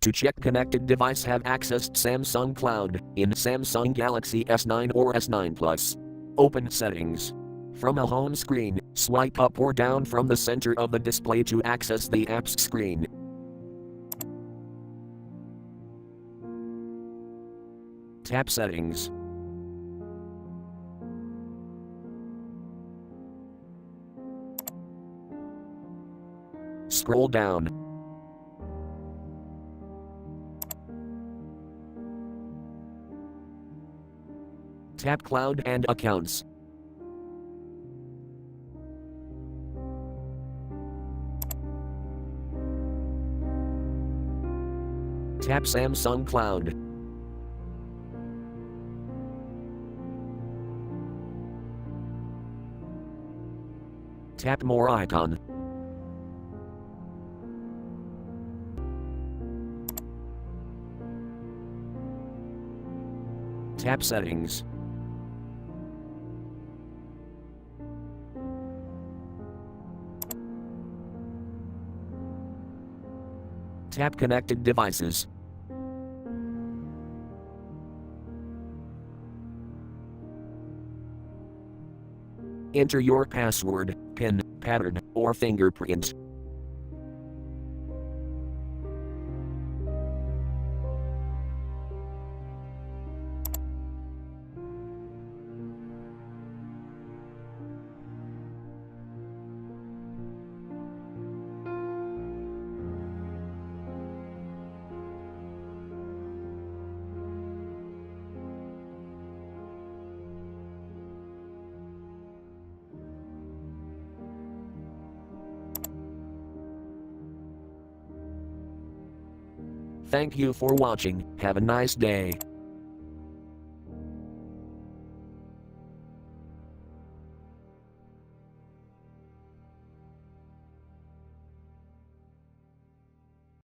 To check connected device, have accessed Samsung Cloud in Samsung Galaxy S9 or S9 Plus. Open Settings. From a home screen, swipe up or down from the center of the display to access the apps screen. Tap Settings. Scroll down. Tap Cloud and Accounts. Tap Samsung Cloud. Tap More icon. Tap Settings. Tap Connected Devices. Enter your password, PIN, pattern, or fingerprint. Thank you for watching. Have a nice day.